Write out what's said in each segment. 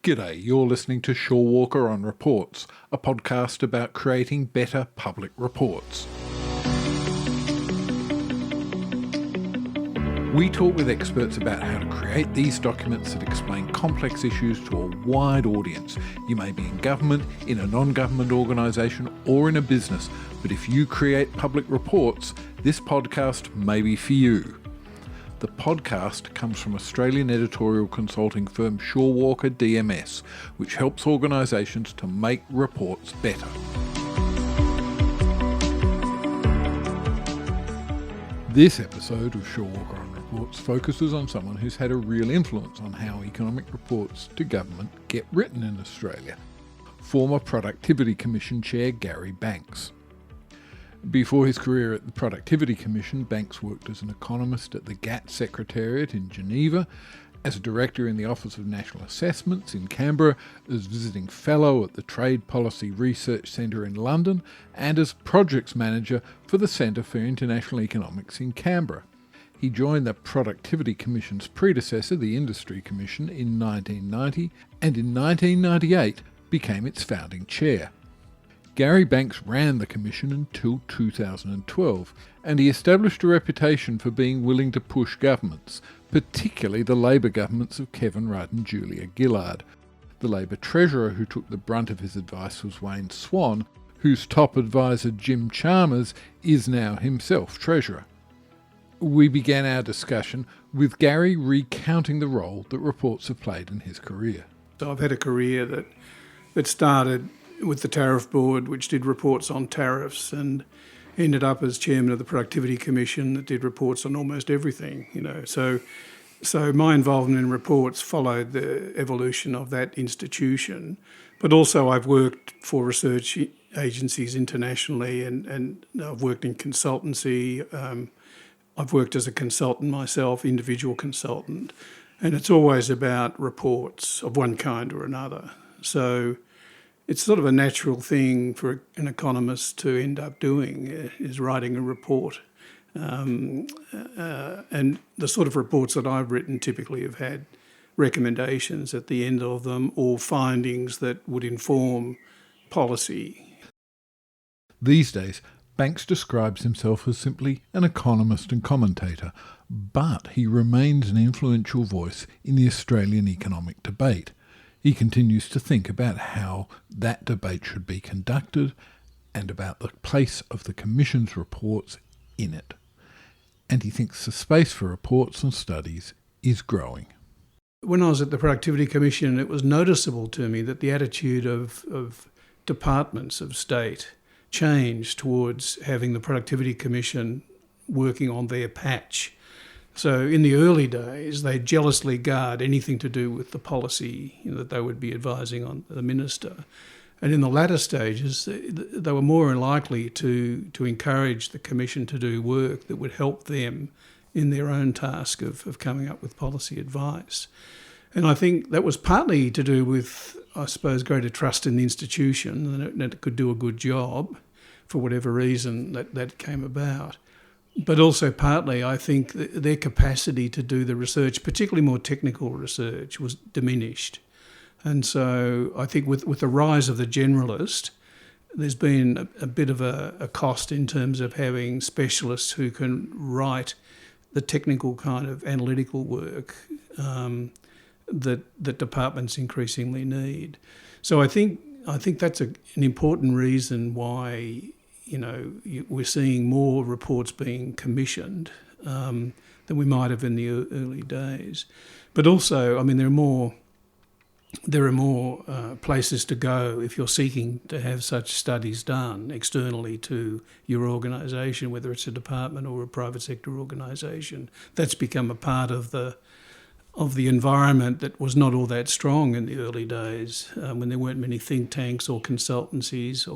G'day, you're listening to Shorewalker On Reports, a podcast about creating better public reports. We talk with experts about how to create these documents that explain complex issues to a wide audience. You may be in government, in a non-government organisation, or in a business, but if you create public reports, this podcast may be for you. The podcast comes from Australian editorial consulting firm Shorewalker DMS, which helps organisations to make reports better. This episode of Shorewalker On Reports focuses on someone who's had a real influence on how economic reports to government get written in Australia. Former Productivity Commission Chair Gary Banks. Before his career at the Productivity Commission, Banks worked as an economist at the GATT Secretariat in Geneva, as a director in the Office of National Assessments in Canberra, as visiting fellow at the Trade Policy Research Centre in London, and as projects manager for the Centre for International Economics in Canberra. He joined the Productivity Commission's predecessor, the Industry Commission, in 1990, and in 1998 became its founding chair. Gary Banks ran the commission until 2012, and he established a reputation for being willing to push governments, particularly the Labor governments of Kevin Rudd and Julia Gillard. The Labor treasurer who took the brunt of his advice was Wayne Swan, whose top advisor Jim Chalmers is now himself treasurer. We began our discussion with Gary recounting the role that reports have played in his career. So I've had a career that started with the Tariff Board, which did reports on tariffs, and ended up as chairman of the Productivity Commission that did reports on almost everything, So my involvement in reports followed the evolution of that institution. But also I've worked for research agencies internationally and I've worked in consultancy. I've worked as a consultant myself, individual consultant, and it's always about reports of one kind or another. So it's sort of a natural thing for an economist to end up doing, is writing a report. And the sort of reports that I've written typically have had recommendations at the end of them or findings that would inform policy. These days, Banks describes himself as simply an economist and commentator, but he remains an influential voice in the Australian economic debate. He continues to think about how that debate should be conducted and about the place of the Commission's reports in it. And he thinks the space for reports and studies is growing. When I was at the Productivity Commission, it was noticeable to me that the attitude of departments of state changed towards having the Productivity Commission working on their patch. So in the early days, they jealously guard anything to do with the policy that they would be advising on the minister. And in the latter stages, they were more likely to encourage the Commission to do work that would help them in their own task of coming up with policy advice. And I think that was partly to do with, I suppose, greater trust in the institution, that it could do a good job for whatever reason that came about. But also partly, I think, their capacity to do the research, particularly more technical research, was diminished. And so I think with the rise of the generalist, there's been a bit of a cost in terms of having specialists who can write the technical kind of analytical work that departments increasingly need. So I think that's an important reason why we're seeing more reports being commissioned than we might have in the early days. But also, there are more places to go if you're seeking to have such studies done externally to your organisation, whether it's a department or a private sector organisation. That's become a part of the environment that was not all that strong in the early days, when there weren't many think tanks or consultancies,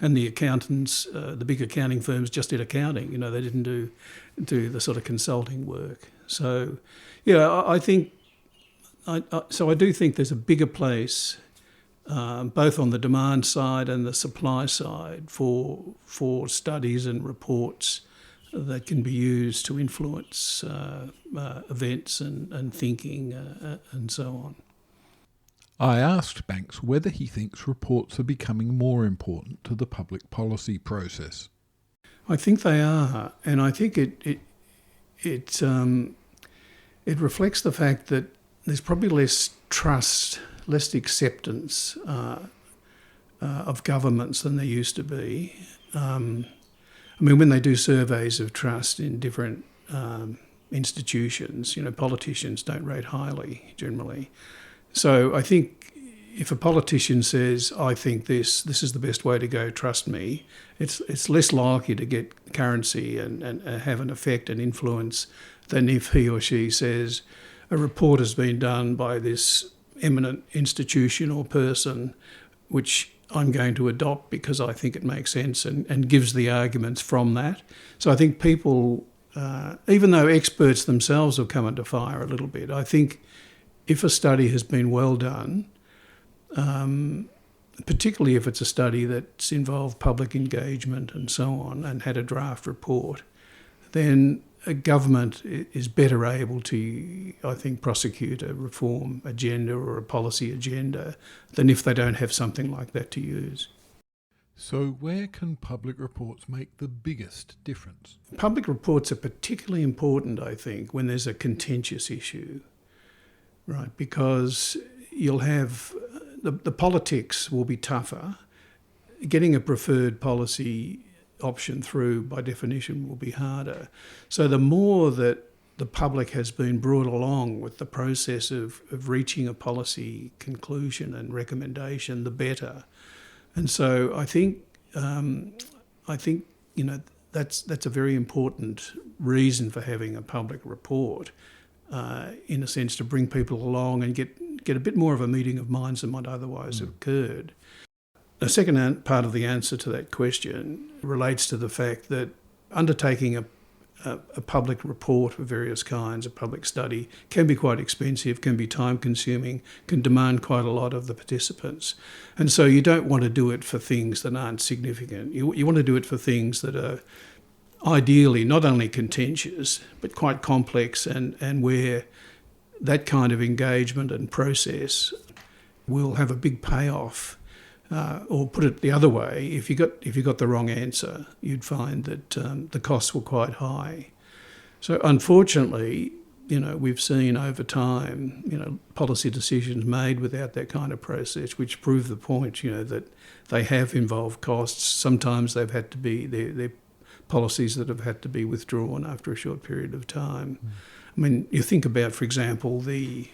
and the accountants, the big accounting firms just did accounting. They didn't do the sort of consulting work. So, I think. So I do think there's a bigger place, both on the demand side and the supply side, for studies and reports that can be used to influence events and thinking and so on. I asked Banks whether he thinks reports are becoming more important to the public policy process. I think they are, and I think it reflects the fact that there's probably less trust, less acceptance of governments than there used to be. When they do surveys of trust in different institutions, politicians don't rate highly generally. So I think if a politician says, I think this is the best way to go, trust me, it's less likely to get currency and have an effect and influence than if he or she says, a report has been done by this eminent institution or person, which I'm going to adopt because I think it makes sense and gives the arguments from that. So I think people, even though experts themselves have come under fire a little bit, I think if a study has been well done, particularly if it's a study that's involved public engagement and so on and had a draft report, then a government is better able to, I think, prosecute a reform agenda or a policy agenda than if they don't have something like that to use. So where can public reports make the biggest difference? Public reports are particularly important, I think, when there's a contentious issue, right? Because you'll have, the politics will be tougher. Getting a preferred policy option through, by definition, will be harder. So the more that the public has been brought along with the process of reaching a policy conclusion and recommendation, the better. And so I think that's a very important reason for having a public report, in a sense, to bring people along and get a bit more of a meeting of minds than might otherwise have occurred. The second part of the answer to that question relates to the fact that undertaking a public report of various kinds, a public study, can be quite expensive, can be time-consuming, can demand quite a lot of the participants. And so you don't want to do it for things that aren't significant. You want to do it for things that are ideally not only contentious, but quite complex and where that kind of engagement and process will have a big payoff. Or put it the other way, if you got the wrong answer, you'd find that the costs were quite high. So unfortunately, we've seen over time, policy decisions made without that kind of process, which prove the point, that they have involved costs. Sometimes they've had to be they're policies that have had to be withdrawn after a short period of time. You think about, for example, the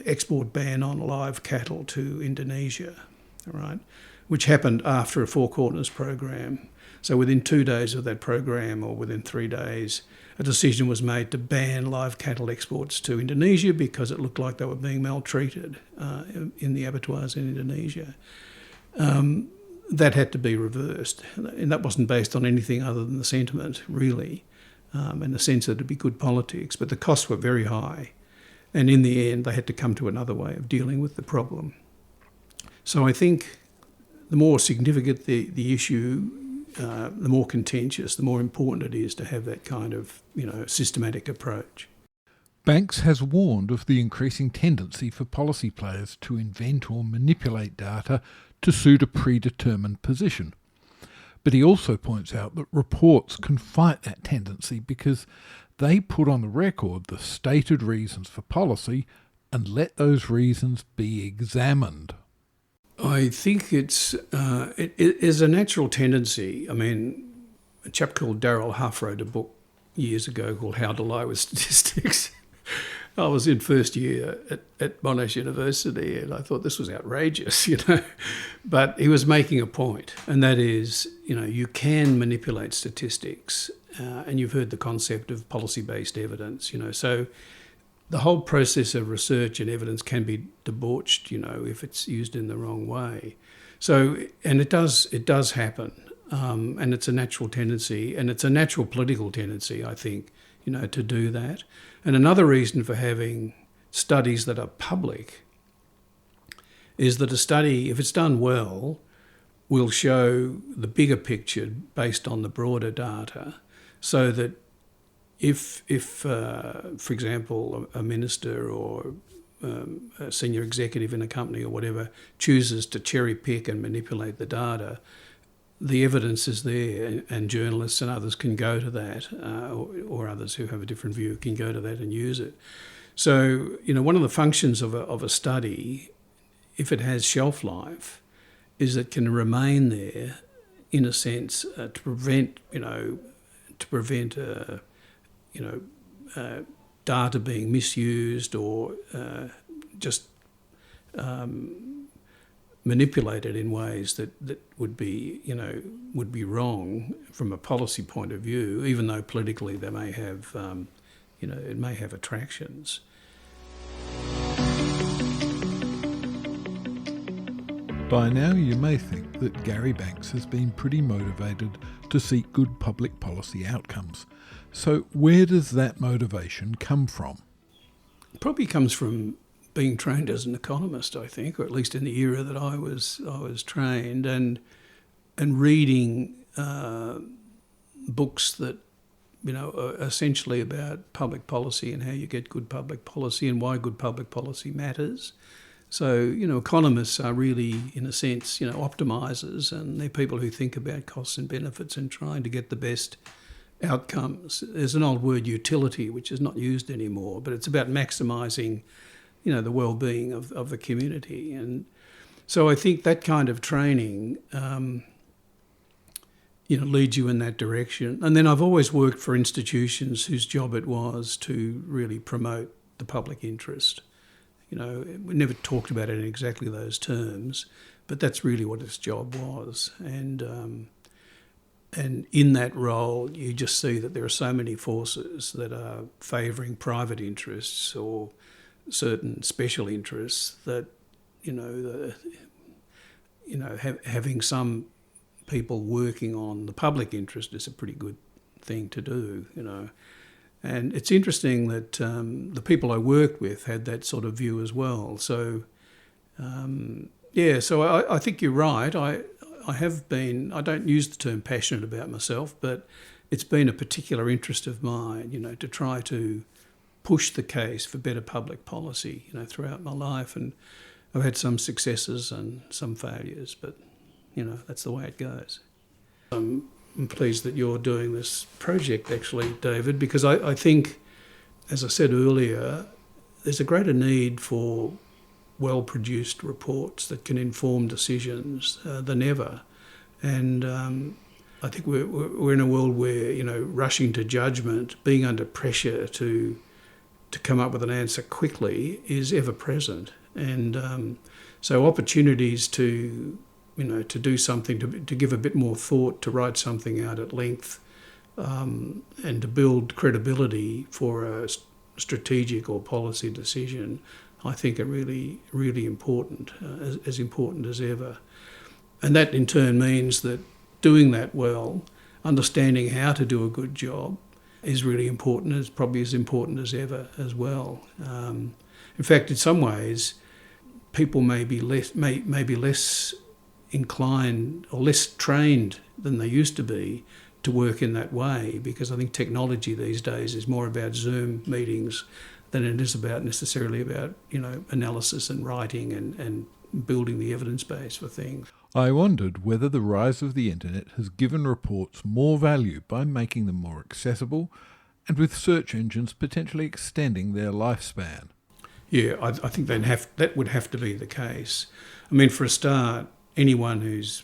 export ban on live cattle to Indonesia, right, which happened after a Four Corners program. So within 2 days of that program, or within 3 days, a decision was made to ban live cattle exports to Indonesia because it looked like they were being maltreated in the abattoirs in Indonesia. That had to be reversed, and that wasn't based on anything other than the sentiment, really, in the sense that it'd be good politics, but the costs were very high. And in the end, they had to come to another way of dealing with the problem. So I think the more significant the issue, the more contentious, the more important it is to have that kind of, systematic approach. Banks has warned of the increasing tendency for policy players to invent or manipulate data to suit a predetermined position. But he also points out that reports can fight that tendency because they put on the record the stated reasons for policy and let those reasons be examined. I think it is a natural tendency. A chap called Darrell Huff wrote a book years ago called How to Lie with Statistics. I was in first year at Monash University and I thought this was outrageous, But he was making a point, and that is, you can manipulate statistics, and you've heard the concept of policy-based evidence, So the whole process of research and evidence can be debauched, if it's used in the wrong way. So, and it does happen, and it's a natural tendency, and it's a natural political tendency, I think, to do that. And another reason for having studies that are public is that a study, if it's done well, will show the bigger picture based on the broader data, so that if for example, a minister or a senior executive in a company or whatever chooses to cherry pick and manipulate the data, the evidence is there, and journalists and others can go to that, or others who have a different view can go to that and use it. So, one of the functions of a study, if it has shelf life, is it can remain there, in a sense, to prevent data being misused or just manipulated in ways that would be wrong from a policy point of view, even though politically they may have, it may have attractions. By now you may think that Gary Banks has been pretty motivated to seek good public policy outcomes. So where does that motivation come from? It probably comes from being trained as an economist, I think, or at least in the era that I was trained, and reading books that are essentially about public policy and how you get good public policy and why good public policy matters. So, economists are really, in a sense, optimisers, and they're people who think about costs and benefits and trying to get the best outcomes. There's an old word, utility, which is not used anymore, but it's about maximising, the well-being of the community. And so I think that kind of training, leads you in that direction. And then I've always worked for institutions whose job it was to really promote the public interest. We never talked about it in exactly those terms, but that's really what its job was. And in that role, you just see that there are so many forces that are favouring private interests or certain special interests that, having some people working on the public interest is a pretty good thing to do, And it's interesting that the people I worked with had that sort of view as well. So, so I think you're right. I have been, I don't use the term passionate about myself, but it's been a particular interest of mine, to try to push the case for better public policy, throughout my life. And I've had some successes and some failures, but, that's the way it goes. I'm pleased that you're doing this project, actually, David, because I think, as I said earlier, there's a greater need for well-produced reports that can inform decisions than ever. And I think we're in a world where, rushing to judgment, being under pressure to come up with an answer quickly is ever present. And so opportunities to do something, to give a bit more thought, to write something out at length, and to build credibility for a strategic or policy decision, I think are really, really important, as important as ever. And that in turn means that doing that well, understanding how to do a good job, is really important. It's probably as important as ever as well. In fact, in some ways, people may be less inclined or less trained than they used to be to work in that way, because I think technology these days is more about Zoom meetings than it is necessarily about analysis and writing and building the evidence base for things. I wondered whether the rise of the internet has given reports more value by making them more accessible, and with search engines potentially extending their lifespan. Yeah, I think that would have to be the case. I mean, for a start, anyone who's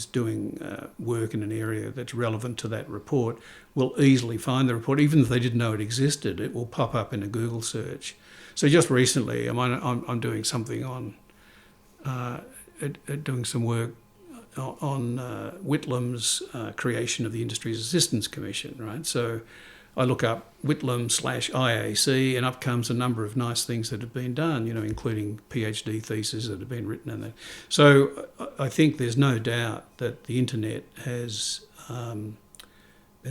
doing work in an area that's relevant to that report will easily find the report. Even if they didn't know it existed, it will pop up in a Google search. So just recently, I'm doing something on doing some work on Whitlam's creation of the Industries Assistance Commission, right? So I look up Whitlam/IAC, and up comes a number of nice things that have been done, including PhD theses that have been written in that. So I think there's no doubt that the internet has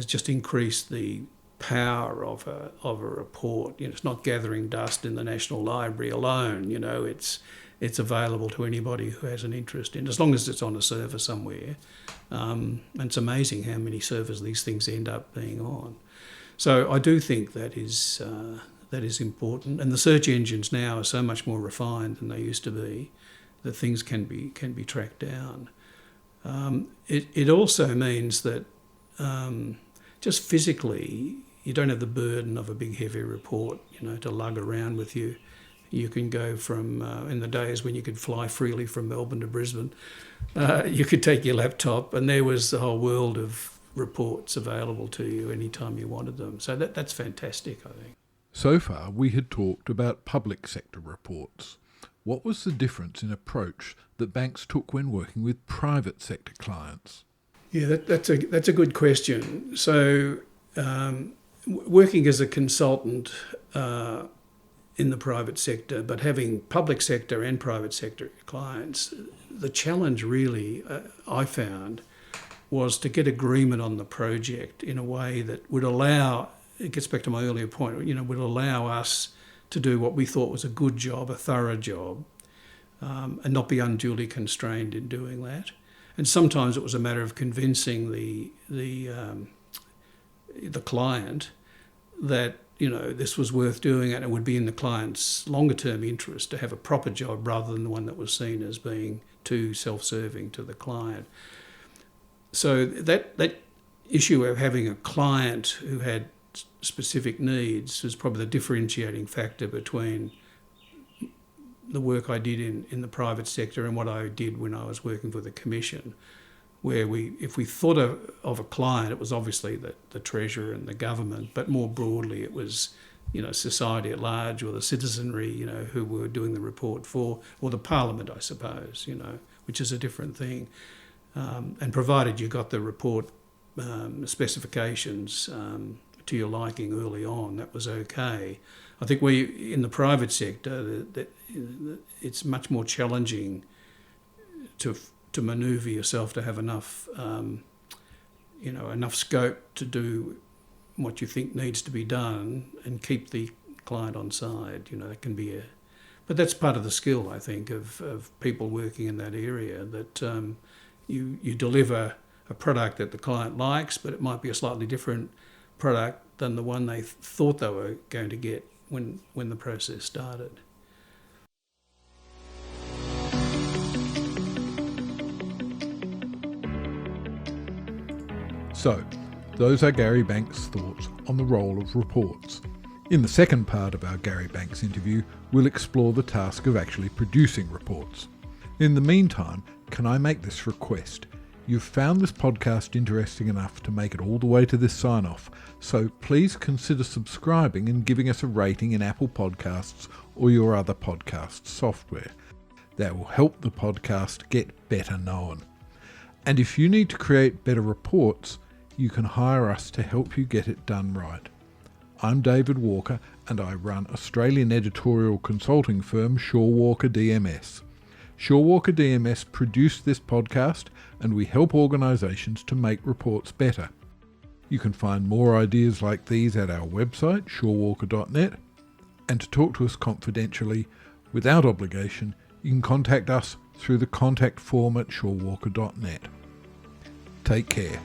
just increased the power of a report. It's not gathering dust in the National Library alone. It's available to anybody who has an interest in, as long as it's on a server somewhere. And it's amazing how many servers these things end up being on. So I do think that is that is important. And the search engines now are so much more refined than they used to be, that things can be tracked down. It also means that just physically, you don't have the burden of a big heavy report, to lug around with you. You can go from, in the days when you could fly freely from Melbourne to Brisbane, you could take your laptop and there was the whole world of reports available to you anytime you wanted them. So that's fantastic, I think. So far, we had talked about public sector reports. What was the difference in approach that banks took when working with private sector clients? Yeah, that's a good question. So, working as a consultant in the private sector, but having public sector and private sector clients, the challenge really I found was to get agreement on the project in a way that would allow, it gets back to my earlier point, would allow us to do what we thought was a good job, a thorough job, and not be unduly constrained in doing that. And sometimes it was a matter of convincing the client that this was worth doing and it would be in the client's longer term interest to have a proper job rather than the one that was seen as being too self-serving to the client. So that issue of having a client who had specific needs was probably the differentiating factor between the work I did in the private sector and what I did when I was working for the Commission, where if we thought of a client, it was obviously the Treasurer and the government, but more broadly it was, society at large or the citizenry, who were doing the report for, or the Parliament, I suppose, which is a different thing. And provided you got the report specifications to your liking early on, that was okay. I think in the private sector, it's much more challenging to manoeuvre yourself to have enough, enough scope to do what you think needs to be done and keep the client on side. That can be but that's part of the skill, I think, of people working in that area, that you deliver a product that the client likes, but it might be a slightly different product than the one they thought they were going to get when the process started. So, those are Gary Banks' thoughts on the role of reports. In the second part of our Gary Banks interview, we'll explore the task of actually producing reports. In the meantime, can I make this request? You've found this podcast interesting enough to make it all the way to this sign-off, so please consider subscribing and giving us a rating in Apple Podcasts or your other podcast software. That will help the podcast get better known. And if you need to create better reports, you can hire us to help you get it done right. I'm David Walker and I run Australian editorial consulting firm Shorewalker DMS. Shorewalker DMS produced this podcast and we help organisations to make reports better. You can find more ideas like these at our website, shorewalker.net, and to talk to us confidentially, without obligation, you can contact us through the contact form at shorewalker.net. Take care.